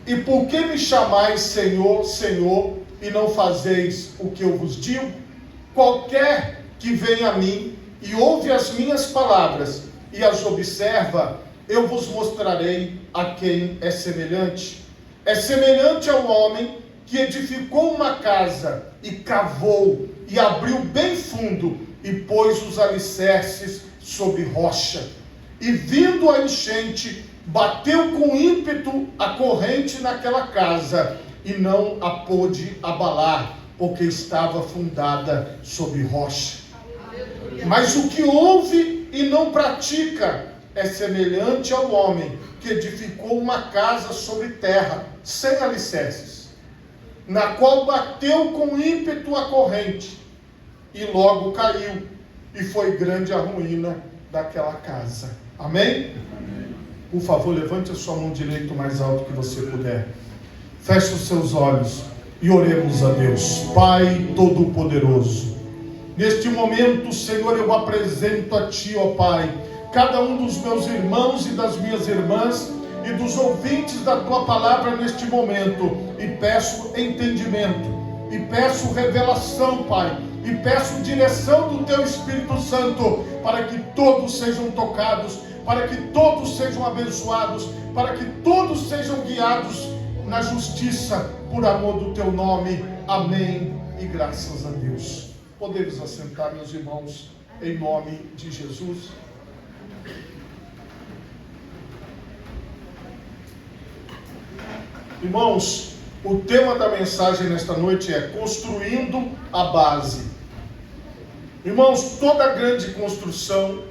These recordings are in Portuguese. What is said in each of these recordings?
E por que me chamais Senhor, Senhor, e não fazeis o que eu vos digo? Qualquer que vem a mim e ouve as minhas palavras e as observa, eu vos mostrarei a quem é semelhante. É semelhante ao homem que edificou uma casa e cavou e abriu bem fundo e pôs os alicerces sobre rocha. E vindo a enchente, bateu com ímpeto a corrente naquela casa e não a pôde abalar, porque estava fundada sobre rocha. Mas o que ouve e não pratica é semelhante ao homem que edificou uma casa sobre terra, sem alicerces, na qual bateu com ímpeto a corrente, e logo caiu, e foi grande a ruína daquela casa. Amém? Amém. Por favor, levante a sua mão direita o mais alto que você puder. Feche os seus olhos e oremos a Deus. Pai Todo-Poderoso, neste momento, Senhor, eu apresento a Ti, ó Pai, cada um dos meus irmãos e das minhas irmãs e dos ouvintes da Tua palavra neste momento, e peço entendimento, e peço revelação, Pai, e peço direção do Teu Espírito Santo, para que todos sejam tocados, para que todos sejam abençoados, para que todos sejam guiados na justiça, por amor do Teu nome. Amém e graças a Deus. Podemos assentar, meus irmãos, em nome de Jesus. Irmãos, o tema da mensagem nesta noite é construindo a base. Irmãos, toda grande construção,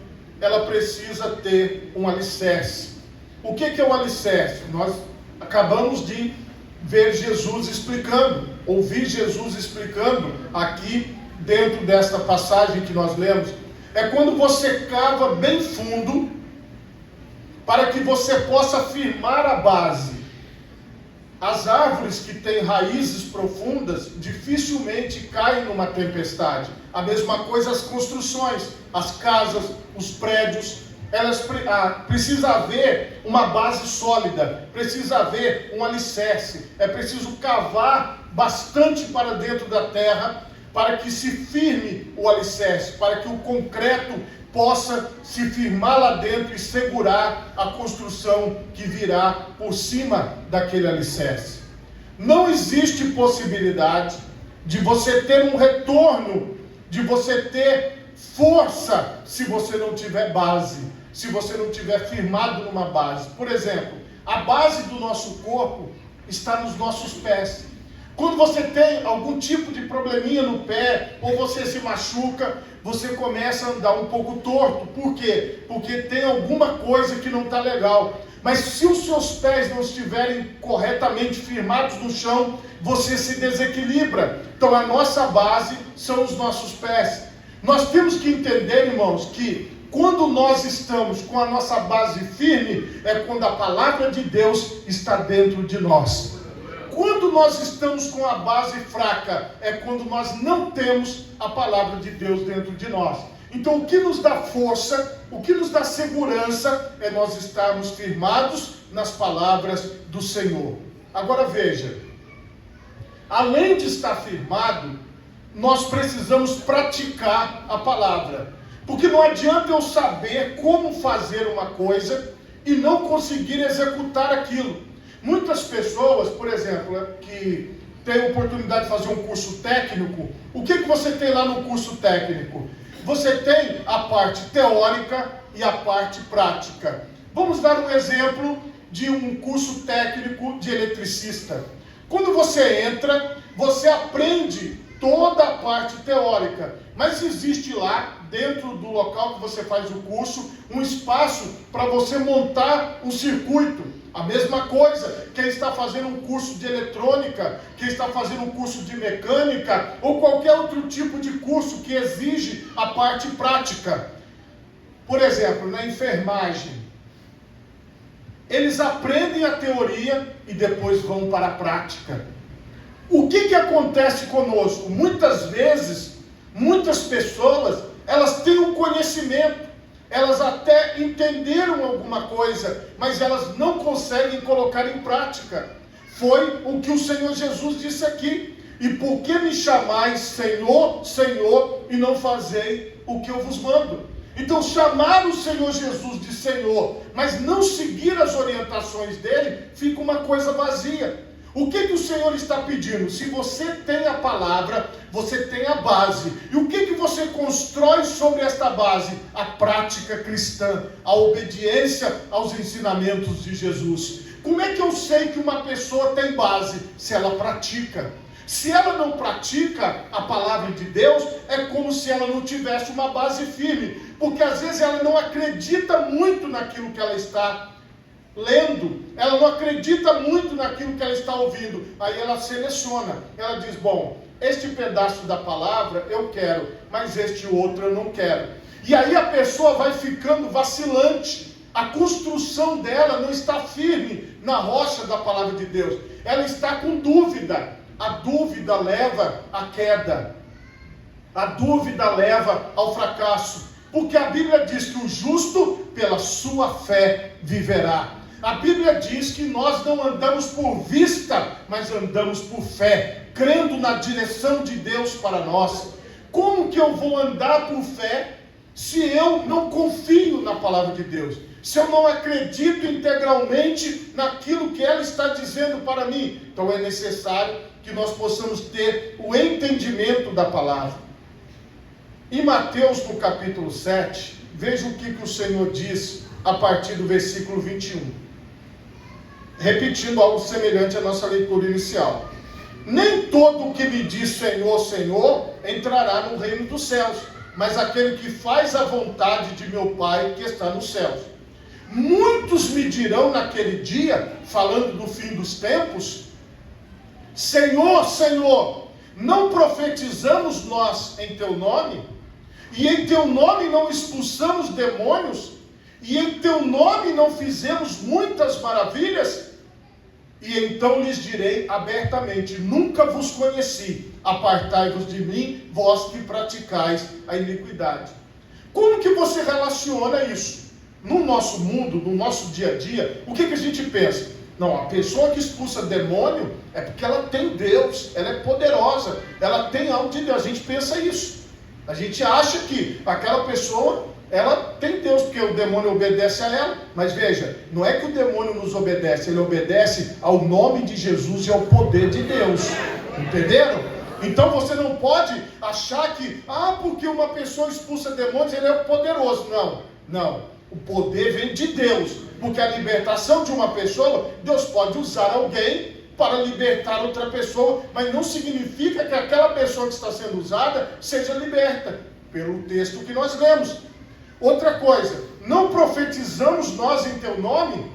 ela precisa ter um alicerce. O que é um alicerce? Nós acabamos de ver Jesus explicando, ouvir Jesus explicando aqui dentro desta passagem que nós lemos. É quando você cava bem fundo, para que você possa firmar a base. As árvores que têm raízes profundas dificilmente caem numa tempestade. A mesma coisa as construções, as casas, os prédios. Precisa haver uma base sólida, precisa haver um alicerce. É preciso cavar bastante para dentro da terra, para que se firme o alicerce, para que o concreto possa se firmar lá dentro e segurar a construção que virá por cima daquele alicerce. Não existe possibilidade de você ter um retorno, de você ter força, se você não tiver base, se você não tiver firmado numa base. Por exemplo, a base do nosso corpo está nos nossos pés. Quando você tem algum tipo de probleminha no pé, ou você se machuca, você começa a andar um pouco torto. Por quê? Porque tem alguma coisa que não está legal. Mas se os seus pés não estiverem corretamente firmados no chão, você se desequilibra. Então a nossa base são os nossos pés. Nós temos que entender, irmãos, que quando nós estamos com a nossa base firme, é quando a palavra de Deus está dentro de nós. Quando nós estamos com a base fraca, é quando nós não temos a palavra de Deus dentro de nós. Então o que nos dá força, o que nos dá segurança, é nós estarmos firmados nas palavras do Senhor. Agora veja, além de estar firmado, nós precisamos praticar a palavra. Porque não adianta eu saber como fazer uma coisa e não conseguir executar aquilo. Muitas pessoas, por exemplo, que têm a oportunidade de fazer um curso técnico, o que você tem lá no curso técnico? Você tem a parte teórica e a parte prática. Vamos dar um exemplo de um curso técnico de eletricista. Quando você entra, você aprende toda a parte teórica, mas existe lá, dentro do local que você faz o curso, um espaço para você montar um circuito. A mesma coisa, quem está fazendo um curso de eletrônica, quem está fazendo um curso de mecânica, ou qualquer outro tipo de curso que exige a parte prática. Por exemplo, na enfermagem, eles aprendem a teoria e depois vão para a prática. O que acontece conosco? Muitas vezes, muitas pessoas, elas têm um conhecimento, elas até entenderam alguma coisa, mas elas não conseguem colocar em prática. foi o que o Senhor Jesus disse aqui: e por que me chamais Senhor, Senhor, e não fazei o que eu vos mando? Então, chamar o Senhor Jesus de Senhor, mas não seguir as orientações dele, fica uma coisa vazia. O que o Senhor está pedindo? Se você tem a palavra, você tem a base. E o que você constrói sobre esta base? A prática cristã, a obediência aos ensinamentos de Jesus. Como é que eu sei que uma pessoa tem base? Se ela pratica. Se ela não pratica a palavra de Deus, é como se ela não tivesse uma base firme. Porque às vezes ela não acredita muito naquilo que ela está lendo, ela não acredita muito naquilo que ela está ouvindo. Aí ela seleciona, ela diz: bom, este pedaço da palavra eu quero, mas este outro eu não quero. E aí a pessoa vai ficando vacilante. A construção dela não está firme na rocha da palavra de Deus. Ela está com dúvida. A dúvida leva à queda. A dúvida leva ao fracasso. Porque a Bíblia diz que o justo pela sua fé viverá. A Bíblia diz que nós não andamos por vista, mas andamos por fé, crendo na direção de Deus para nós. Como que eu vou andar por fé se eu não confio na palavra de Deus? Se eu não acredito integralmente naquilo que ela está dizendo para mim? Então é necessário que nós possamos ter o entendimento da palavra. Em Mateus, no capítulo 7, veja o que o Senhor diz a partir do versículo 21. Repetindo algo semelhante à nossa leitura inicial. Nem todo o que me diz Senhor, Senhor, entrará no reino dos céus, mas aquele que faz a vontade de meu Pai que está nos céus. Muitos me dirão naquele dia, falando do fim dos tempos: Senhor, Senhor, não profetizamos nós em teu nome? E em teu nome não expulsamos demônios? E em teu nome não fizemos muitas maravilhas? E então lhes direi abertamente: nunca vos conheci, apartai-vos de mim, vós que praticais a iniquidade. Como que você relaciona isso? No nosso mundo, no nosso dia a dia, o que a gente pensa? Não, a pessoa que expulsa demônio é porque ela tem Deus, ela é poderosa, ela tem algo de Deus. A gente pensa isso. A gente acha que aquela pessoa, ela tem Deus, porque o demônio obedece a ela. Mas veja, não é que o demônio nos obedece, ele obedece ao nome de Jesus e ao poder de Deus. Entenderam? Então você não pode achar que, porque uma pessoa expulsa demônios, ele é poderoso. Não, não. O poder vem de Deus, porque a libertação de uma pessoa, Deus pode usar alguém para libertar outra pessoa, mas não significa que aquela pessoa que está sendo usada seja liberta, pelo texto que nós lemos. Outra coisa, não profetizamos nós em teu nome,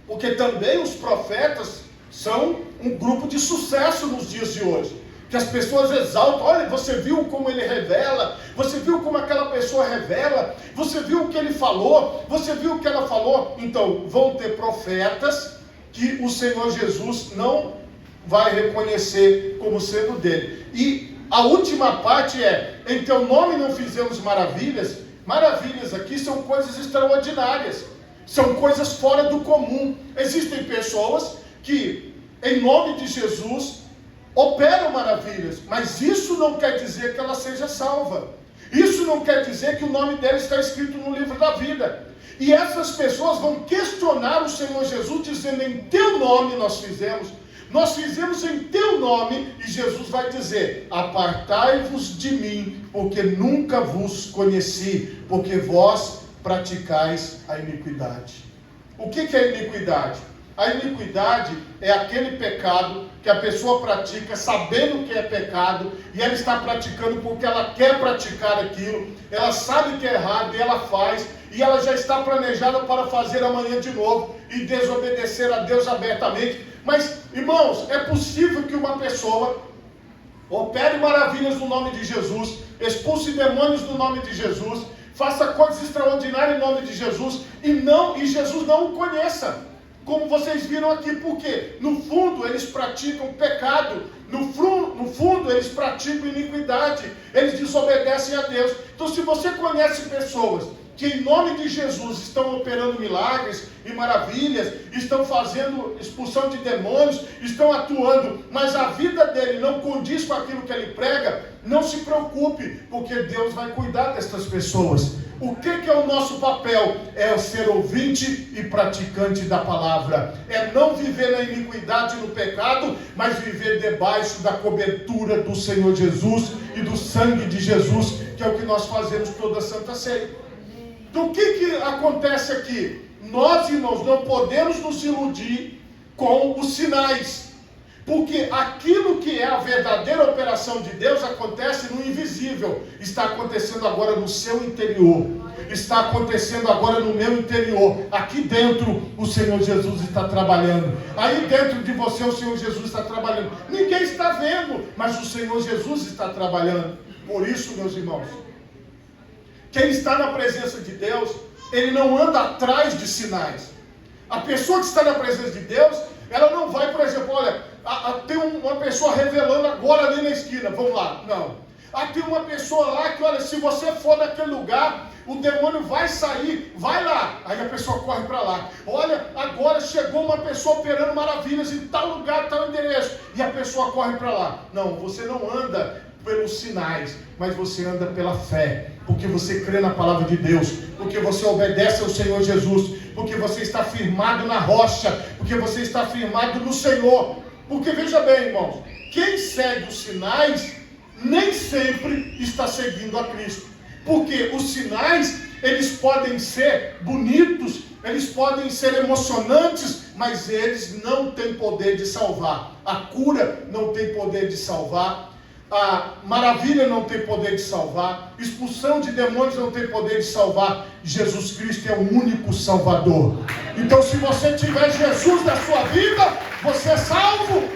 porque também os profetas são um grupo de sucesso nos dias de hoje, que as pessoas exaltam. Olha, você viu como ele revela, você viu como aquela pessoa revela, você viu o que ele falou, você viu o que ela falou. Então, vão ter profetas que o Senhor Jesus não vai reconhecer como sendo dele. E a última parte é: em teu nome não fizemos maravilhas. Maravilhas aqui são coisas extraordinárias, são coisas fora do comum. Existem pessoas que, em nome de Jesus, operam maravilhas, mas isso não quer dizer que ela seja salva. Isso não quer dizer que o nome dela está escrito no livro da vida. E essas pessoas vão questionar o Senhor Jesus, dizendo: em teu nome nós fizemos em teu nome. E Jesus vai dizer: apartai-vos de mim, porque nunca vos conheci, porque vós praticais a iniquidade. O que é iniquidade? A iniquidade é aquele pecado que a pessoa pratica sabendo que é pecado, e ela está praticando porque ela quer praticar aquilo, ela sabe que é errado e ela faz, e ela já está planejada para fazer amanhã de novo e desobedecer a Deus abertamente. Mas, irmãos, é possível que uma pessoa opere maravilhas no nome de Jesus, expulse demônios no nome de Jesus, faça coisas extraordinárias em nome de Jesus, e Jesus não o conheça. Como vocês viram aqui, porque no fundo eles praticam pecado, no fundo eles praticam iniquidade, eles desobedecem a Deus. Então, se você conhece pessoas que em nome de Jesus estão operando milagres e maravilhas, estão fazendo expulsão de demônios, estão atuando, mas a vida dele não condiz com aquilo que ele prega, não se preocupe, porque Deus vai cuidar destas pessoas. O que é o nosso papel? É ser ouvinte e praticante da palavra. É não viver na iniquidade e no pecado, mas viver debaixo da cobertura do Senhor Jesus e do sangue de Jesus, que é o que nós fazemos toda a Santa Ceia. Então o que acontece aqui? Nós, irmãos, não podemos nos iludir com os sinais. Porque aquilo que é a verdadeira operação de Deus acontece no invisível. Está acontecendo agora no seu interior. Está acontecendo agora no meu interior. Aqui dentro o Senhor Jesus está trabalhando. Aí dentro de você o Senhor Jesus está trabalhando. Ninguém está vendo, mas o Senhor Jesus está trabalhando. Por isso, meus irmãos, quem está na presença de Deus, ele não anda atrás de sinais. A pessoa que está na presença de Deus, ela não vai, por exemplo, olha, tem uma pessoa revelando agora ali na esquina, vamos lá, não. Tem uma pessoa lá que, olha, se você for naquele lugar, o demônio vai sair, vai lá. Aí a pessoa corre para lá. Olha, agora chegou uma pessoa operando maravilhas em tal lugar, tal endereço. E a pessoa corre para lá. Não, você não anda pelos sinais, mas você anda pela fé, porque você crê na palavra de Deus, porque você obedece ao Senhor Jesus, porque você está firmado na rocha, porque você está firmado no Senhor. Porque veja bem, irmãos, quem segue os sinais nem sempre está seguindo a Cristo, porque os sinais, eles podem ser bonitos, eles podem ser emocionantes, mas eles não têm poder de salvar. A cura não tem poder de salvar, a maravilha não tem poder de salvar, expulsão de demônios não tem poder de salvar. Jesus Cristo é o único Salvador. Então, se você tiver Jesus na sua vida, você é salvo.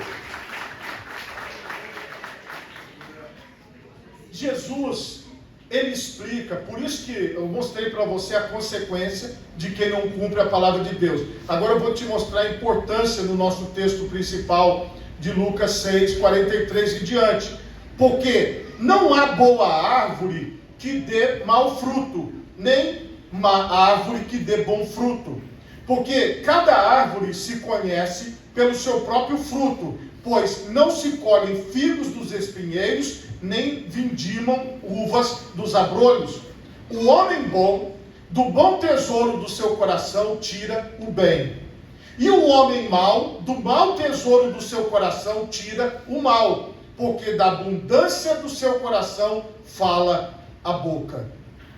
Jesus, ele explica, por isso que eu mostrei para você a consequência de quem não cumpre a palavra de Deus. Agora eu vou te mostrar a importância no nosso texto principal de Lucas 6, 43 e diante. Porque não há boa árvore que dê mau fruto, nem má árvore que dê bom fruto. Porque cada árvore se conhece pelo seu próprio fruto, pois não se colhem figos dos espinheiros, nem vindimam uvas dos abrolhos. O homem bom, do bom tesouro do seu coração, tira o bem. E o homem mau, do mau tesouro do seu coração, tira o mal. Porque da abundância do seu coração fala a boca.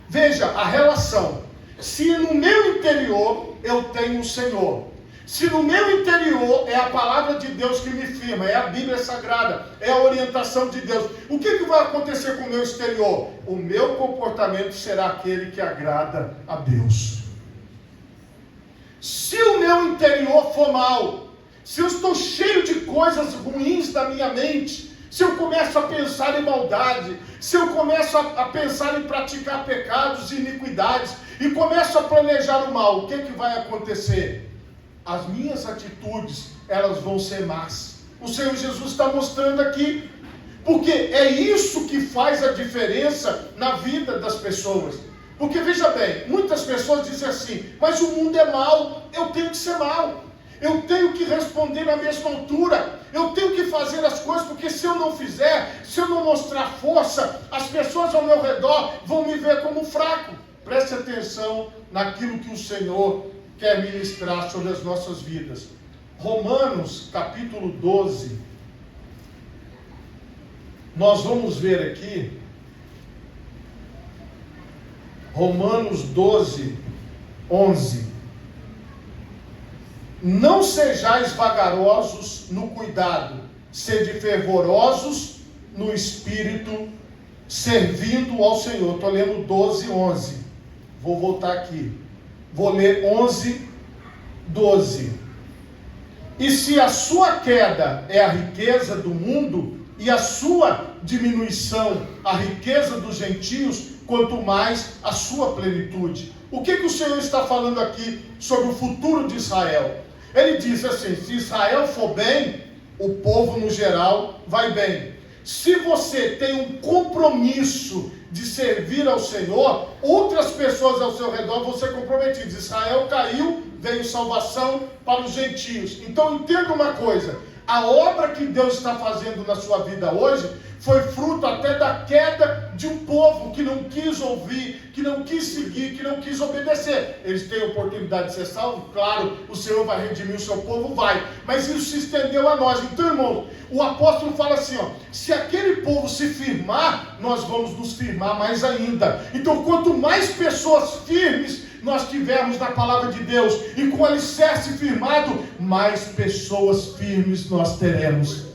Veja a relação. Se no meu interior eu tenho o Senhor, se no meu interior é a palavra de Deus que me firma, é a Bíblia Sagrada, é a orientação de Deus, o que vai acontecer com o meu exterior? O meu comportamento será aquele que agrada a Deus. Se o meu interior for mau, se eu estou cheio de coisas ruins na minha mente, se eu começo a pensar em maldade, se eu começo a pensar em praticar pecados e iniquidades, e começo a planejar o mal, o que vai acontecer? As minhas atitudes, elas vão ser más. O Senhor Jesus está mostrando aqui, porque é isso que faz a diferença na vida das pessoas. Porque veja bem, muitas pessoas dizem assim, mas o mundo é mau, eu tenho que ser mau. Eu tenho que responder na mesma altura, eu tenho que fazer as coisas, porque se eu não fizer, se eu não mostrar força, as pessoas ao meu redor vão me ver como fraco. Preste atenção naquilo que o Senhor quer ministrar sobre as nossas vidas. Romanos capítulo 12, nós vamos ver aqui, Romanos 12, 11. Não sejais vagarosos no cuidado, sede fervorosos no espírito, servindo ao Senhor. Estou lendo 12, 11. Vou voltar aqui. Vou ler 11, 12. E se a sua queda é a riqueza do mundo, e a sua diminuição a riqueza dos gentios, quanto mais a sua plenitude. O que o Senhor está falando aqui sobre o futuro de Israel? Ele diz assim, se Israel for bem, o povo no geral vai bem. Se você tem um compromisso de servir ao Senhor, outras pessoas ao seu redor vão ser comprometidas. Israel caiu, veio salvação para os gentios. Então entenda uma coisa, a obra que Deus está fazendo na sua vida hoje foi fruto até da queda de um povo que não quis ouvir, que não quis seguir, que não quis obedecer. Eles têm a oportunidade de ser salvos, claro, o Senhor vai redimir o seu povo, vai. Mas isso se estendeu a nós. Então, irmão, o apóstolo fala assim, ó, se aquele povo se firmar, nós vamos nos firmar mais ainda. Então, quanto mais pessoas firmes nós tivermos na palavra de Deus, e com o alicerce firmado, mais pessoas firmes nós teremos.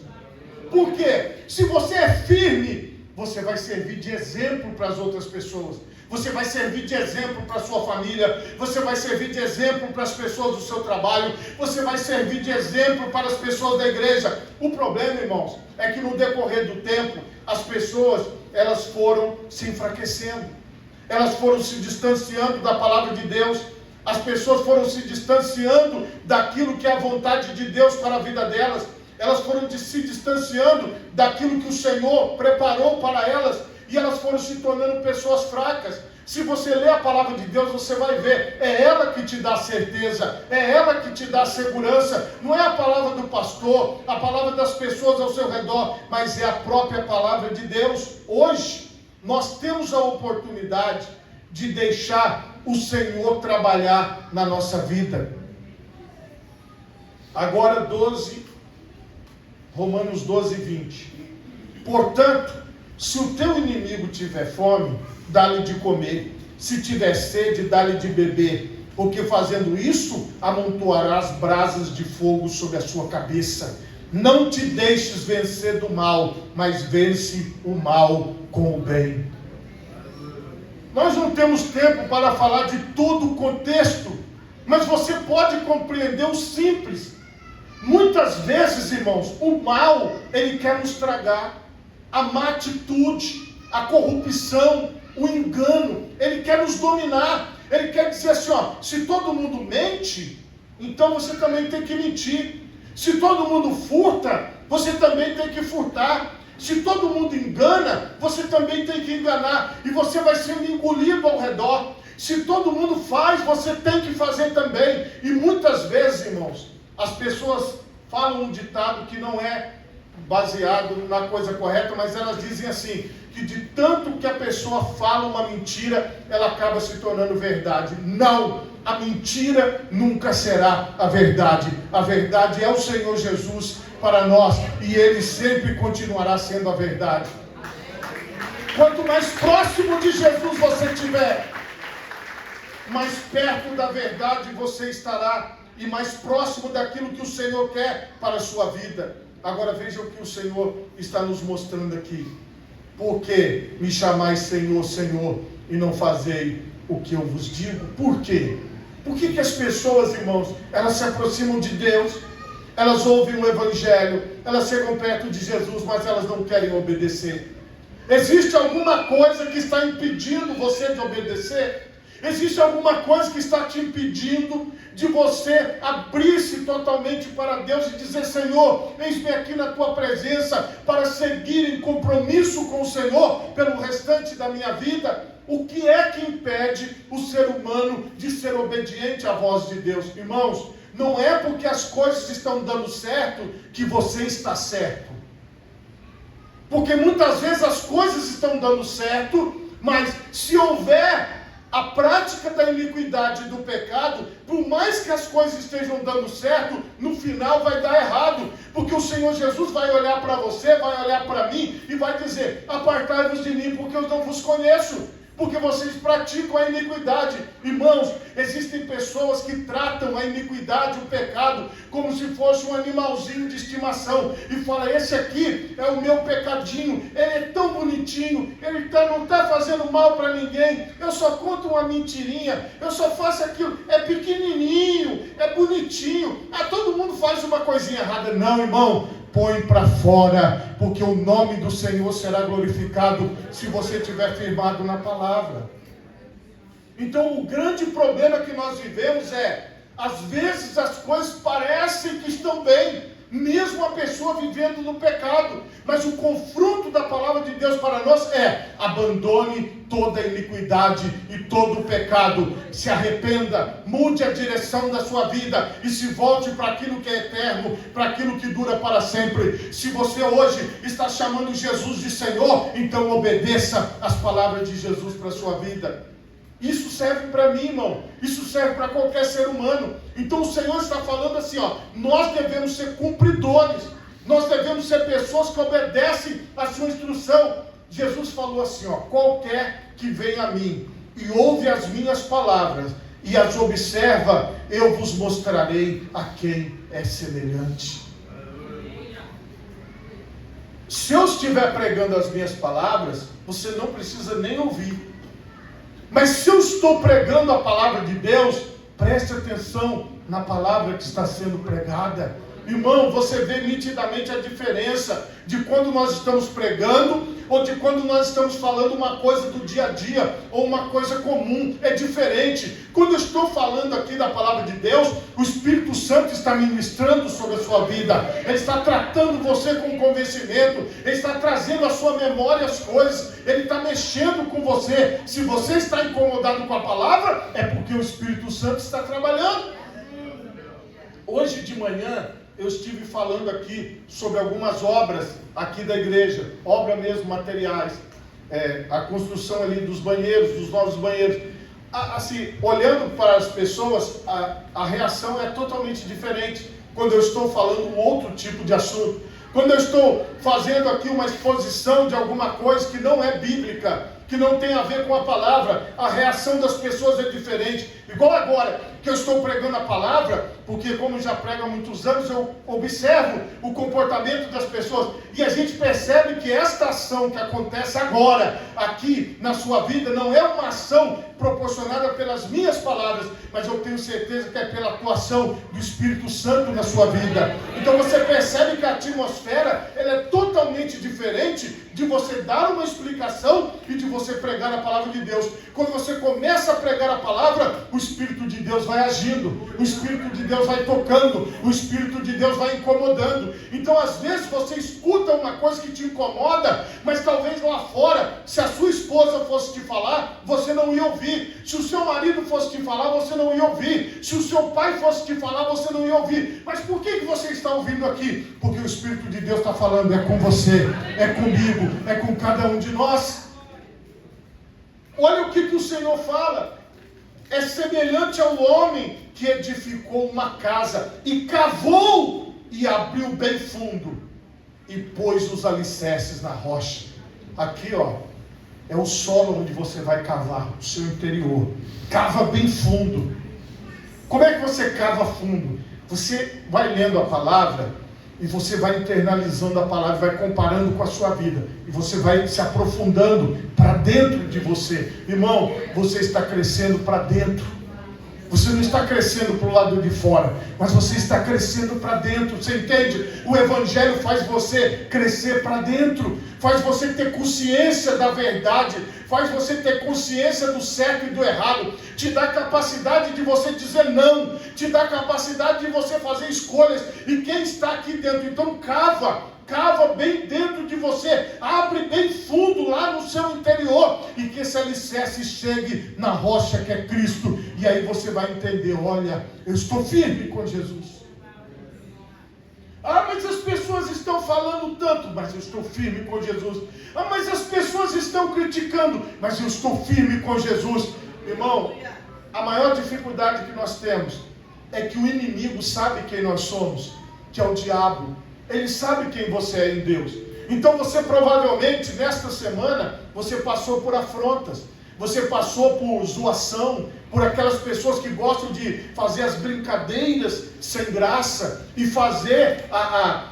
Por quê? Se você é firme, você vai servir de exemplo para as outras pessoas. Você vai servir de exemplo para a sua família. Você vai servir de exemplo para as pessoas do seu trabalho. Você vai servir de exemplo para as pessoas da igreja. O problema, irmãos, é que no decorrer do tempo, as pessoas, elas foram se enfraquecendo. Elas foram se distanciando da palavra de Deus. As pessoas foram se distanciando daquilo que é a vontade de Deus para a vida delas. Elas foram se distanciando daquilo que o Senhor preparou para elas, e elas foram se tornando pessoas fracas. Se você ler a palavra de Deus, você vai ver, é ela que te dá certeza, é ela que te dá segurança, não é a palavra do pastor, a palavra das pessoas ao seu redor, mas é a própria palavra de Deus. Hoje, nós temos a oportunidade de deixar o Senhor trabalhar na nossa vida. Agora Romanos 12, 20. Portanto, se o teu inimigo tiver fome, dá-lhe de comer. Se tiver sede, dá-lhe de beber. Porque fazendo isso, amontoarás brasas de fogo sobre a sua cabeça. Não te deixes vencer do mal, mas vence o mal com o bem. Nós não temos tempo para falar de todo o contexto, mas você pode compreender o simples. Muitas vezes, irmãos, o mal, ele quer nos tragar. A má atitude, a corrupção, o engano, ele quer nos dominar. Ele quer dizer assim, ó, se todo mundo mente, então você também tem que mentir. Se todo mundo furta, você também tem que furtar. Se todo mundo engana, você também tem que enganar. E você vai sendo engolido ao redor. Se todo mundo faz, você tem que fazer também. E muitas vezes, irmãos, as pessoas falam um ditado que não é baseado na coisa correta, mas elas dizem assim, que de tanto que a pessoa fala uma mentira, ela acaba se tornando verdade. Não, a mentira nunca será a verdade. A verdade é o Senhor Jesus para nós, e Ele sempre continuará sendo a verdade. Quanto mais próximo de Jesus você estiver, mais perto da verdade você estará, e mais próximo daquilo que o Senhor quer para a sua vida. Agora veja o que o Senhor está nos mostrando aqui. Por que me chamais Senhor, Senhor, e não fazei o que eu vos digo? Por quê? Por que as pessoas, irmãos, elas se aproximam de Deus, elas ouvem o Evangelho, elas chegam perto de Jesus, mas elas não querem obedecer? Existe alguma coisa que está impedindo você de obedecer? Existe alguma coisa que está te impedindo de você abrir-se totalmente para Deus e dizer, Senhor, eis-me aqui na tua presença para seguir em compromisso com o Senhor pelo restante da minha vida? O que é que impede o ser humano de ser obediente à voz de Deus? Irmãos, não é porque as coisas estão dando certo que você está certo. Porque muitas vezes as coisas estão dando certo, mas se houver a prática da iniquidade e do pecado, por mais que as coisas estejam dando certo, no final vai dar errado, porque o Senhor Jesus vai olhar para você, vai olhar para mim e vai dizer, apartai-vos de mim, porque eu não vos conheço, porque vocês praticam a iniquidade. Irmãos, existem pessoas que tratam a iniquidade, o pecado, como se fosse um animalzinho de estimação, e fala, esse aqui é o meu pecadinho, ele é tão bonitinho, ele não está fazendo mal para ninguém, eu só conto uma mentirinha, eu só faço aquilo, é pequenininho, é bonitinho, todo mundo faz uma coisinha errada. Não, irmão, põe para fora, porque o nome do Senhor será glorificado se você estiver firmado na palavra. Então o grande problema que nós vivemos é, às vezes as coisas parecem que estão bem, mesmo a pessoa pessoa vivendo no pecado. Mas o confronto da palavra de Deus para nós é: abandone toda a iniquidade e todo o pecado. Se arrependa, mude a direção da sua vida e se volte para aquilo que é eterno, para aquilo que dura para sempre. Se você hoje está chamando Jesus de Senhor, então obedeça as palavras de Jesus para a sua vida. Isso serve para mim, irmão. Isso serve para qualquer ser humano. Então o Senhor está falando assim, ó, nós devemos ser cumpridores. Nós devemos ser pessoas que obedecem a sua instrução. Jesus falou assim, ó, qualquer que vem a mim e ouve as minhas palavras e as observa, eu vos mostrarei a quem é semelhante. Se eu estiver pregando as minhas palavras, você não precisa nem ouvir. Mas se eu estou pregando a palavra de Deus, preste atenção na palavra que está sendo pregada. Irmão, você vê nitidamente a diferença de quando nós estamos pregando ou de quando nós estamos falando uma coisa do dia a dia ou uma coisa comum. É diferente. Quando eu estou falando aqui da palavra de Deus, o Espírito Santo está ministrando sobre a sua vida. Ele está tratando você com convencimento. Ele está trazendo à sua memória as coisas. Ele está mexendo com você. Se você está incomodado com a palavra, é porque o Espírito Santo está trabalhando. Hoje de manhã eu estive falando aqui sobre algumas obras aqui da igreja, obra mesmo, materiais, a construção ali dos banheiros, dos novos banheiros. Assim, olhando para as pessoas, a reação é totalmente diferente quando eu estou falando um outro tipo de assunto. Quando eu estou fazendo aqui uma exposição de alguma coisa que não é bíblica, que não tem a ver com a palavra, a reação das pessoas é diferente. Igual agora, que eu estou pregando a palavra, porque como já prego há muitos anos, eu observo o comportamento das pessoas, e a gente percebe que esta ação que acontece agora, aqui na sua vida, não é uma ação proporcionada pelas minhas palavras, mas eu tenho certeza que é pela atuação do Espírito Santo na sua vida. Então você percebe que a atmosfera, ela é totalmente diferente de você dar uma explicação e de você pregar a palavra de Deus. Quando você começa a pregar a palavra, o Espírito de Deus vai agindo, o Espírito de Deus vai tocando, o Espírito de Deus vai incomodando. Então às vezes você escuta uma coisa que te incomoda, mas talvez lá fora, se a sua esposa fosse te falar, você não ia ouvir. Se o seu marido fosse te falar, você não ia ouvir. Se o seu pai fosse te falar, você não ia ouvir. Mas por que você está ouvindo aqui? Porque o Espírito de Deus está falando, é com você, é comigo, é com cada um de nós. Olha o que o Senhor fala. É semelhante ao homem que edificou uma casa e cavou e abriu bem fundo e pôs os alicerces na rocha. Aqui, ó, é o solo onde você vai cavar o seu interior. Cava bem fundo. Como é que você cava fundo? Você vai lendo a palavra e você vai internalizando a palavra, vai comparando com a sua vida, e você vai se aprofundando para dentro de você. Irmão, você está crescendo para dentro. Você não está crescendo para o lado de fora, mas você está crescendo para dentro. Você entende? O Evangelho faz você crescer para dentro, faz você ter consciência da verdade, faz você ter consciência do certo e do errado, te dá capacidade de você dizer não, te dá capacidade de você fazer escolhas, e quem está aqui dentro, então cava bem dentro de você, abre bem fundo lá no seu interior, e que esse alicerce chegue na rocha que é Cristo, e aí você vai entender, olha, eu estou firme com Jesus. Ah, mas as pessoas estão falando tanto, mas eu estou firme com Jesus. Ah, mas as pessoas estão criticando, mas eu estou firme com Jesus. Irmão, a maior dificuldade que nós temos é que o inimigo sabe quem nós somos, que é o diabo. Ele sabe quem você é em Deus. Então você provavelmente, nesta semana, você passou por afrontas, você passou por zoação, por aquelas pessoas que gostam de fazer as brincadeiras sem graça, e fazer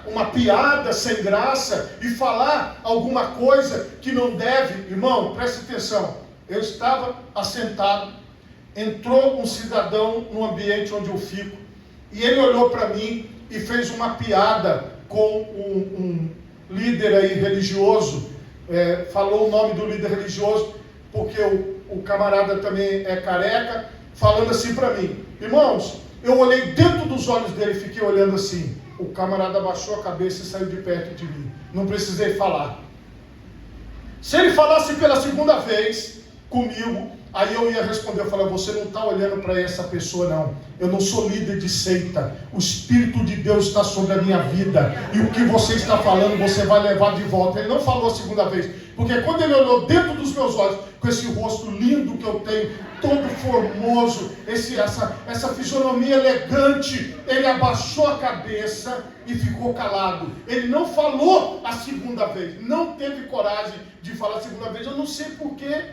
uma piada sem graça, e falar alguma coisa que não deve. Irmão, preste atenção, eu estava assentado, entrou um cidadão no ambiente onde eu fico, e ele olhou para mim e fez uma piada com um líder aí religioso, falou o nome do líder religioso, porque o camarada também é careca, falando assim para mim. Irmãos, eu olhei dentro dos olhos dele e fiquei olhando assim. O camarada abaixou a cabeça e saiu de perto de mim. Não precisei falar. Se ele falasse pela segunda vez comigo, aí eu ia responder, eu falava, você não está olhando para essa pessoa não, eu não sou líder de seita, o Espírito de Deus está sobre a minha vida, e o que você está falando, você vai levar de volta. Ele não falou a segunda vez, porque quando ele olhou dentro dos meus olhos, com esse rosto lindo que eu tenho, todo formoso, essa fisionomia elegante, ele abaixou a cabeça e ficou calado. Ele não falou a segunda vez, não teve coragem de falar a segunda vez, eu não sei porquê.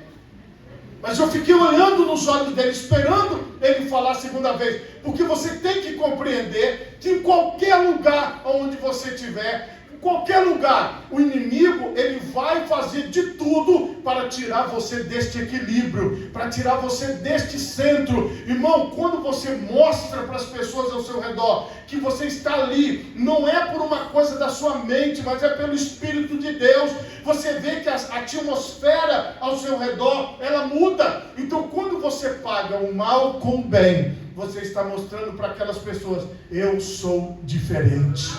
Mas eu fiquei olhando nos olhos dele, esperando ele falar a segunda vez. Porque você tem que compreender que em qualquer lugar onde você estiver, em qualquer lugar, o inimigo, ele vai fazer de tudo para tirar você deste equilíbrio, para tirar você deste centro. Irmão, quando você mostra para as pessoas ao seu redor que você está ali, não é por uma coisa da sua mente, mas é pelo Espírito de Deus, você vê que a atmosfera ao seu redor, ela muda. Então, quando você paga o mal com o bem, você está mostrando para aquelas pessoas, eu sou diferente.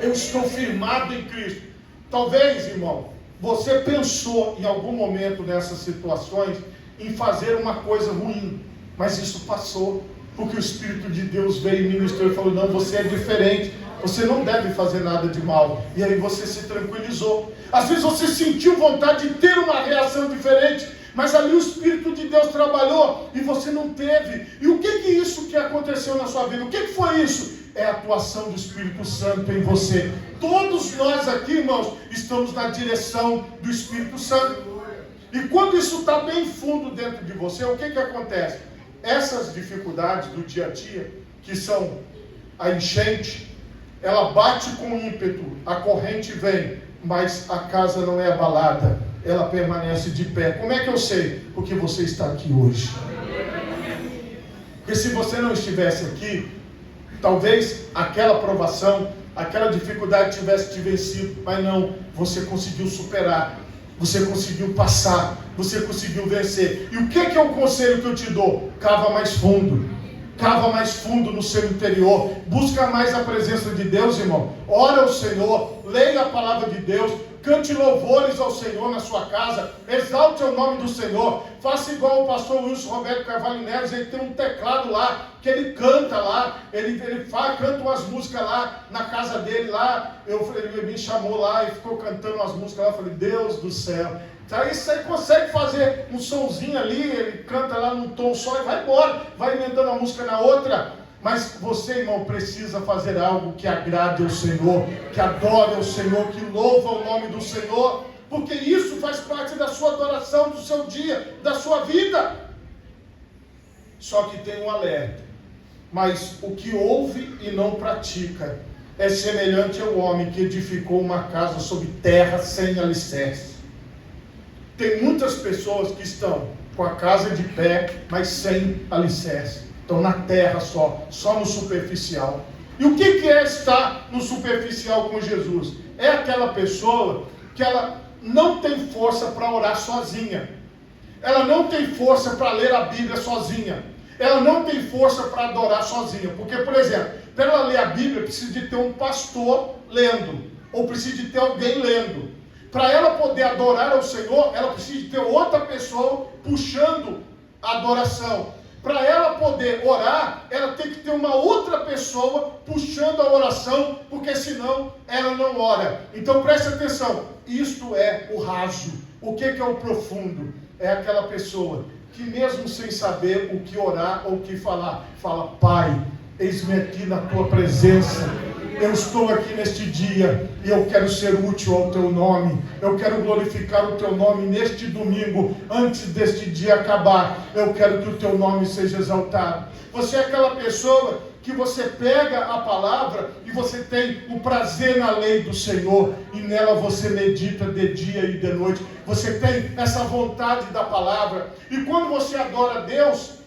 Eu estou firmado em Cristo. Talvez, irmão, você pensou em algum momento nessas situações em fazer uma coisa ruim, mas isso passou, porque o Espírito de Deus veio e ministrou e falou, não, você é diferente, você não deve fazer nada de mal. E aí você se tranquilizou. Às vezes você sentiu vontade de ter uma reação diferente, mas ali o Espírito de Deus trabalhou e você não teve. E o que é isso que aconteceu na sua vida? O que foi isso? É a atuação do Espírito Santo em você. Todos nós aqui, irmãos, estamos na direção do Espírito Santo. E quando isso está bem fundo dentro de você, o que acontece? Essas dificuldades do dia a dia, que são a enchente, ela bate com ímpeto, a corrente vem, mas a casa não é abalada, ela permanece de pé. Como é que eu sei? Porque você está aqui hoje. Porque se você não estivesse aqui, talvez aquela provação, aquela dificuldade tivesse te vencido, mas não, você conseguiu superar, você conseguiu passar, você conseguiu vencer. E o que é o conselho que eu te dou? Cava mais fundo no seu interior, busca mais a presença de Deus, irmão. Ora ao Senhor, leia a palavra de Deus, cante louvores ao Senhor na sua casa, exalte o nome do Senhor, faça igual o pastor Wilson Roberto Carvalho Neves, ele tem um teclado lá, que ele canta lá, ele canta umas músicas lá na casa dele lá, ele me chamou lá e ficou cantando umas músicas lá, eu falei, Deus do céu, aí você consegue fazer um sonzinho ali, ele canta lá num tom só e vai embora, vai emendando uma música na outra. Mas você, irmão, precisa fazer algo que agrade ao Senhor, que adore ao Senhor, que louva o nome do Senhor, porque isso faz parte da sua adoração, do seu dia, da sua vida. Só que tem um alerta, mas o que ouve e não pratica é semelhante ao homem que edificou uma casa sobre terra sem alicerce. Tem muitas pessoas que estão com a casa de pé, mas sem alicerce. Estão na terra só no superficial. E o que é estar no superficial com Jesus? É aquela pessoa que ela não tem força para orar sozinha. Ela não tem força para ler a Bíblia sozinha. Ela não tem força para adorar sozinha. Porque, por exemplo, para ela ler a Bíblia, precisa de ter um pastor lendo. Ou precisa de ter alguém lendo. Para ela poder adorar ao Senhor, ela precisa de ter outra pessoa puxando a adoração. Para ela poder orar, ela tem que ter uma outra pessoa puxando a oração, porque senão ela não ora. Então preste atenção, isto é o raso. O que é o profundo? É aquela pessoa que mesmo sem saber o que orar ou o que falar, fala, Pai, eis-me aqui na tua presença. Eu estou aqui neste dia e eu quero ser útil ao teu nome. Eu quero glorificar o teu nome neste domingo, antes deste dia acabar. Eu quero que o teu nome seja exaltado. Você é aquela pessoa que você pega a palavra e você tem o prazer na lei do Senhor e nela você medita de dia e de noite. Você tem essa vontade da palavra. E quando você adora a Deus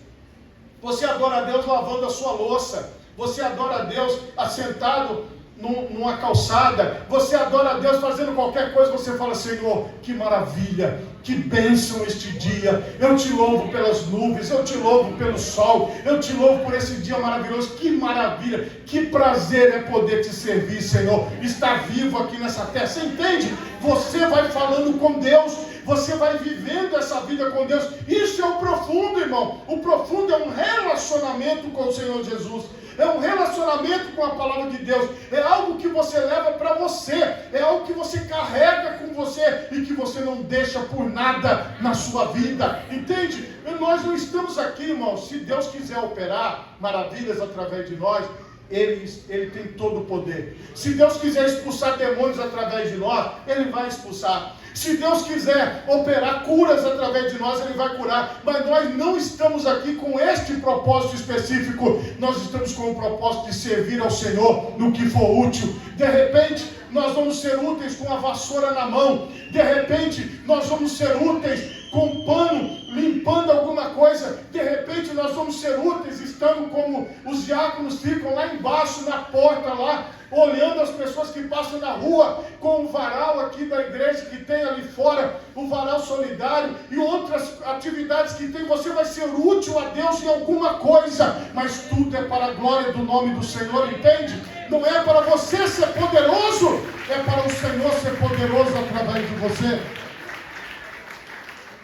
lavando a sua louça. Você adora a Deus assentado numa calçada, você adora a Deus fazendo qualquer coisa, você fala: Senhor, que maravilha, que bênção este dia, eu te louvo pelas nuvens, eu te louvo pelo sol, eu te louvo por esse dia maravilhoso, que maravilha, que prazer é poder te servir, Senhor, estar vivo aqui nessa terra. Você entende? Você vai falando com Deus, você vai vivendo essa vida com Deus. Isso é o profundo, irmão. O profundo é um relacionamento com o Senhor Jesus. É um relacionamento com a palavra de Deus. É algo que você leva para você. É algo que você carrega com você e que você não deixa por nada na sua vida. Entende? E nós não estamos aqui, irmão. Se Deus quiser operar maravilhas através de nós, Ele tem todo o poder. Se Deus quiser expulsar demônios através de nós, Ele vai expulsar. Se Deus quiser operar curas através de nós, Ele vai curar. Mas nós não estamos aqui com este propósito específico. Nós estamos com o propósito de servir ao Senhor no que for útil. De repente, nós vamos ser úteis com a vassoura na mão. De repente, nós vamos ser úteis com um pano, limpando alguma coisa. De repente, nós vamos ser úteis estando como os diáconos ficam lá embaixo, na porta lá, olhando as pessoas que passam na rua, com o varal aqui da igreja que tem ali fora, o varal solidário e outras atividades que tem. Você vai ser útil a Deus em alguma coisa, mas tudo é para a glória do nome do Senhor, entende? Não é para você ser poderoso, é para o Senhor ser poderoso através de você.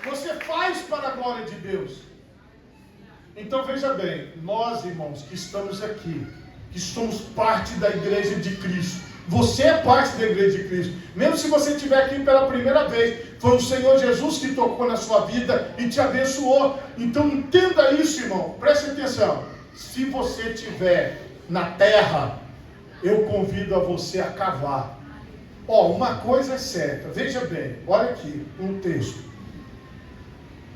Você faz para a glória de Deus. Então veja bem, nós, irmãos, que estamos aqui, que somos parte da igreja de Cristo. Você é parte da igreja de Cristo. Mesmo se você estiver aqui pela primeira vez, foi o Senhor Jesus que tocou na sua vida e te abençoou. Então entenda isso, irmão. Preste atenção. Se você estiver na terra, eu convido a você a cavar. Uma coisa é certa. Veja bem, olha aqui um texto.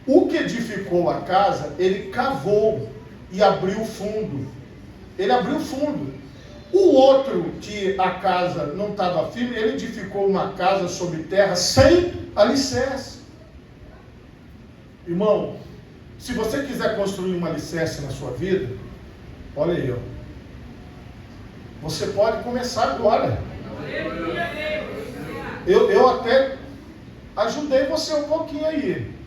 O que edificou a casa, ele cavou e abriu o fundo. Ele abriu o fundo. O outro, que a casa não estava firme, ele edificou uma casa sobre terra sem alicerce. Irmão, se você quiser construir um alicerce na sua vida, olha aí, você pode começar agora. Eu até ajudei você um pouquinho aí.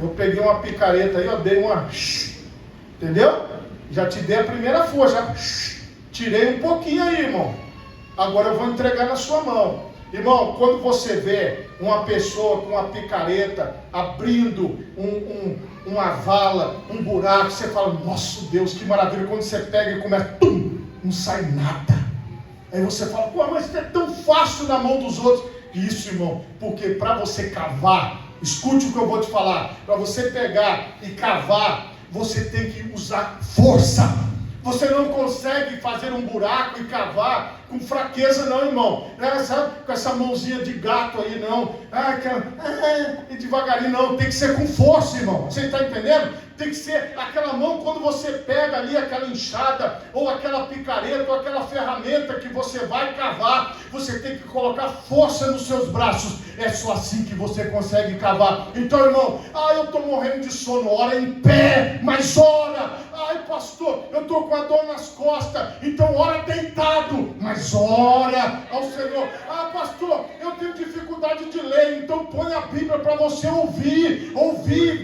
Eu peguei uma picareta aí, dei uma... Entendeu? Já te dei a primeira força. Tirei um pouquinho aí, irmão. Agora eu vou entregar na sua mão. Irmão, quando você vê uma pessoa com uma picareta abrindo uma vala, um buraco, você fala: nossa Deus, que maravilha. Quando você pega e começa, não sai nada. Aí você fala: pô, mas isso é tão fácil na mão dos outros. Isso, irmão, porque para você cavar, escute o que eu vou te falar, para você pegar e cavar, você tem que usar força. Você não consegue fazer um buraco e cavar com fraqueza, não, irmão. Sabe, com essa mãozinha de gato aí, não. E devagarinho, não. Tem que ser com força, irmão. Você está entendendo? Tem que ser aquela mão, quando você pega ali aquela enxada, ou aquela picareta, ou aquela ferramenta que você vai cavar, você tem que colocar força nos seus braços. É só assim que você consegue cavar. Então, irmão, eu estou morrendo de sono, ora em pé, mas ora. Ai, pastor, eu estou com a dor nas costas, então ora deitado, mas ora ao Senhor. Pastor, eu tenho dificuldade de ler, então põe a Bíblia para você ouvir,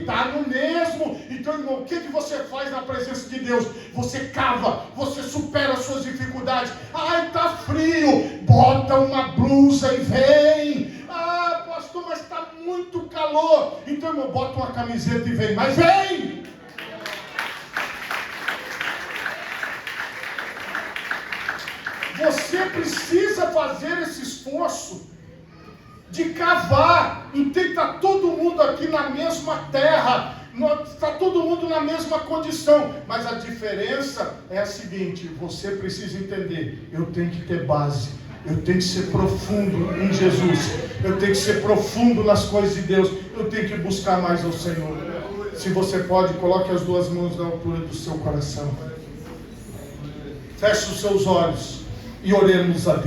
dá no mesmo. Então, irmão, o que você faz na presença de Deus? Você cava, você supera as suas dificuldades. Ai, está frio, bota uma blusa e vem. Pastor, mas está muito calor. Então, irmão, bota uma camiseta e vem, mas vem. Você precisa fazer esse esforço de cavar. Então está todo mundo aqui na mesma terra, está todo mundo na mesma condição, mas a diferença é a seguinte: você precisa entender, eu tenho que ter base, eu tenho que ser profundo em Jesus, eu tenho que ser profundo nas coisas de Deus, eu tenho que buscar mais ao Senhor. Se você pode, coloque as duas mãos na altura do seu coração, feche os seus olhos e oremos a Deus.